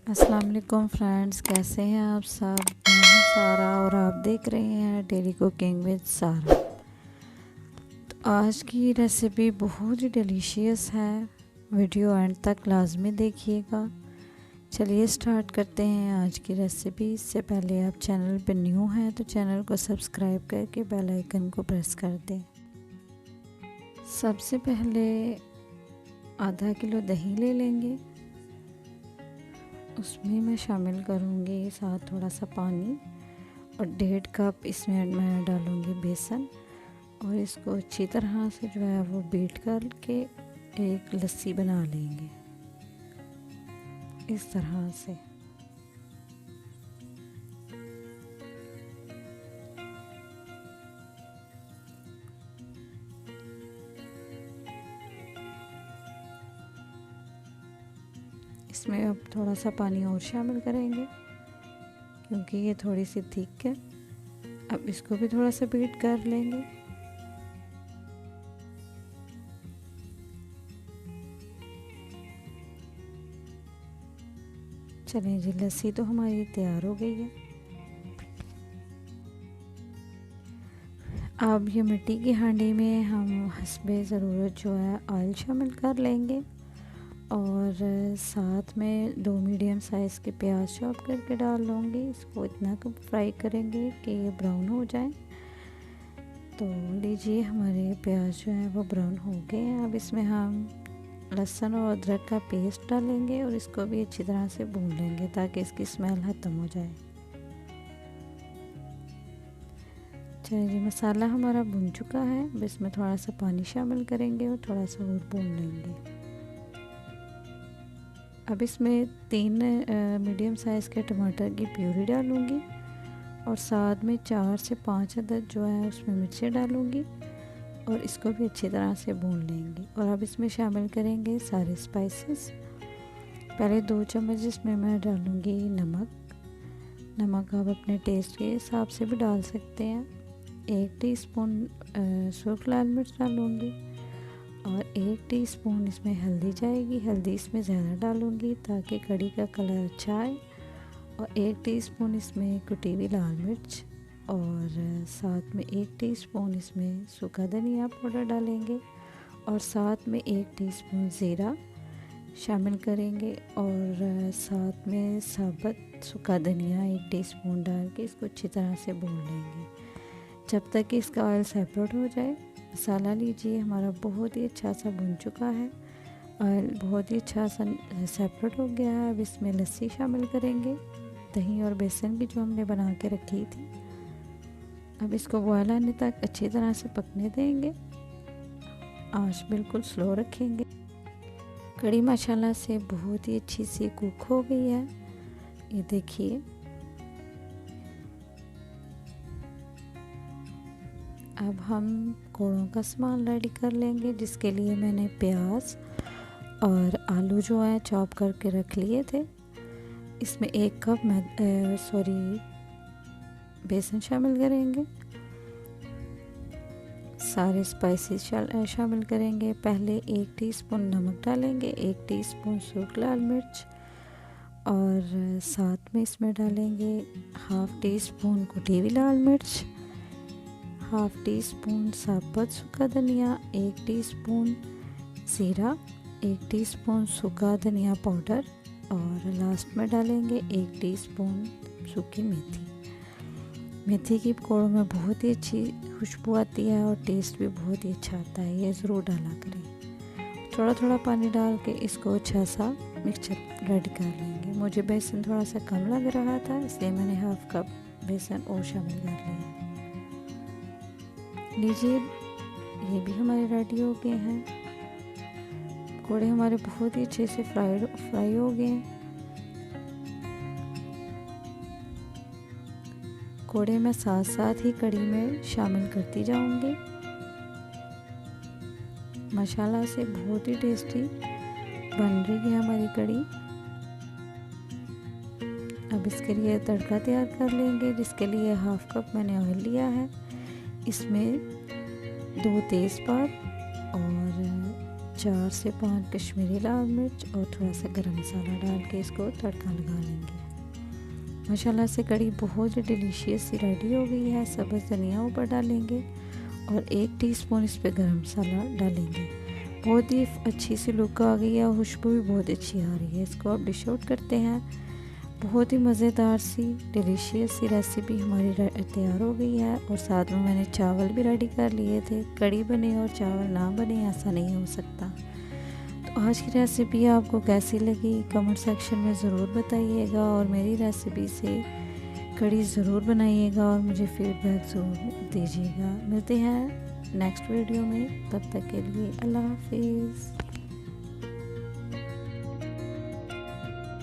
अस्सलाम वालेकुम फ्रेंड्स, कैसे हैं आप सब। मैं हूं सारा और आप देख रहे हैं डेली कुकिंग विद सारा। तो आज की रेसिपी बहुत ही डिलीशियस है, वीडियो एंड तक लाजमी देखिएगा। चलिए स्टार्ट करते हैं आज की रेसिपी। इससे पहले आप चैनल पर न्यू हैं तो चैनल को सब्सक्राइब करके बेल आइकन को प्रेस कर दें। सबसे पहले आधा किलो दही ले लेंगे, उसमें मैं शामिल करूँगी साथ थोड़ा सा पानी और 1.5 कप इसमें मैं डालूँगी बेसन और इसको अच्छी तरह से जो है वो बीट करके एक लस्सी बना लेंगे इस तरह से। इसमें अब थोड़ा सा पानी और शामिल करेंगे क्योंकि ये थोड़ी सी थिक है। अब इसको भी थोड़ा सा बीट कर लेंगे। चलें जी, लस्सी तो हमारी तैयार हो गई है। अब ये मिट्टी की हांडी में हम हस्बे ज़रूरत जो है ऑयल शामिल कर लेंगे और साथ में 2 मीडियम साइज़ के प्याज चॉप करके डाल लूँगी। इसको इतना फ्राई करेंगे कि ये ब्राउन हो जाए। तो लीजिए, हमारे प्याज जो है वो ब्राउन हो गए हैं। अब इसमें हम लहसुन और अदरक का पेस्ट डालेंगे और इसको भी अच्छी तरह से भून लेंगे ताकि इसकी स्मेल ख़त्म हो जाए। चलिए जी, मसाला हमारा भुन चुका है। अब इसमें थोड़ा सा पानी शामिल करेंगे और थोड़ा सा और भून लेंगे। अब इसमें 3 मीडियम साइज़ के टमाटर की प्यूरी डालूँगी और साथ में 4 से 5 अदद जो है उसमें मिर्चें डालूँगी और इसको भी अच्छी तरह से भून लेंगे। और अब इसमें शामिल करेंगे सारे स्पाइसेस। पहले 2 चम्मच इसमें मैं डालूँगी नमक आप अपने टेस्ट के हिसाब से भी डाल सकते हैं। 1 टीस्पून सूख लाल मिर्च डालूँगी और 1 टीस्पून इसमें हल्दी जाएगी। हल्दी इसमें ज़्यादा डालूँगी ताकि कढ़ी का कलर अच्छा आए। और 1 टीस्पून इसमें कुटी हुई लाल मिर्च और साथ में 1 टीस्पून इसमें सूखा धनिया पाउडर डालेंगे और साथ में 1 टीस्पून ज़ीरा शामिल करेंगे और साथ में साबुत सूखा धनिया 1 टीस्पून डाल के इसको अच्छी तरह से भून लेंगे जब तक कि इसका ऑयल सेपरेट हो जाए। मसाला लीजिए हमारा बहुत ही अच्छा सा भुन चुका है, ऑयल बहुत ही अच्छा सा सेपरेट हो गया है। अब इसमें लस्सी शामिल करेंगे, दही और बेसन की जो हमने बना के रखी थी। अब इसको बॉयल आने तक अच्छी तरह से पकने देंगे, आंच बिल्कुल स्लो रखेंगे। कढ़ी माशाल्लाह से बहुत ही अच्छी सी कुक हो गई है, ये देखिए। अब हम कोड़ों का सामान रेडी कर लेंगे, जिसके लिए मैंने प्याज और आलू जो है चॉप करके रख लिए थे। इसमें 1 कप बेसन शामिल करेंगे, सारे स्पाइसेस शामिल करेंगे। पहले 1 टीस्पून नमक डालेंगे, 1 टीस्पून सूखा लाल मिर्च और साथ में इसमें डालेंगे ½ टीस्पून कुटी हुई लाल मिर्च, ½ टीस्पून साबुत सूखा धनिया, 1 टीस्पून ज़ीरा, 1 टीस्पून सूखा धनिया पाउडर और लास्ट में डालेंगे 1 टीस्पून सूखी मेथी की पकौड़ों में बहुत ही अच्छी खुशबू आती है और टेस्ट भी बहुत ही अच्छा आता है, ये ज़रूर डाला करें। थोड़ा थोड़ा पानी डाल के इसको अच्छा सा मिक्सचर रेडी कर लेंगे। मुझे बेसन थोड़ा सा कम लग रहा था इसलिए मैंने ½ कप बेसन और शामिल कर लिया। लीजिए, ये भी हमारे रेडी हो गए हैं। पकौड़े हमारे बहुत ही अच्छे से फ्राई हो गए हैं। पकौड़े मैं साथ साथ ही कढ़ी में शामिल करती जाऊंगी। माशाल्लाह से बहुत ही टेस्टी बन रही है हमारी कढ़ी। अब इसके लिए तड़का तैयार कर लेंगे, जिसके लिए ½ कप मैंने ऑयल लिया है। इसमें 2 तेज़पात और 4 से 5 कश्मीरी लाल मिर्च और थोड़ा सा गरम मसाला डाल के इसको तड़का लगा लेंगे। माशाल्लाह से कड़ी बहुत ही डिलीशियस सी रेडी हो गई है। सब्ज़ धनिया ऊपर डालेंगे और 1 टीस्पून इस पे गरम मसाला डालेंगे। बहुत ही अच्छी सी लुक आ गई है और खुशबू भी बहुत अच्छी आ रही है। इसको अब डिश आउट करते हैं। बहुत ही मज़ेदार सी डिलीशियस सी रेसिपी हमारी तैयार हो गई है और साथ में मैंने चावल भी रेडी कर लिए थे। कड़ी बने और चावल ना बने ऐसा नहीं हो सकता। तो आज की रेसिपी आपको कैसी लगी कमेंट सेक्शन में ज़रूर बताइएगा और मेरी रेसिपी से कड़ी ज़रूर बनाइएगा और मुझे फीडबैक ज़रूर दीजिएगा। मिलते हैं नेक्स्ट वीडियो में, तब तक के लिए अल्लाह हाफिज़।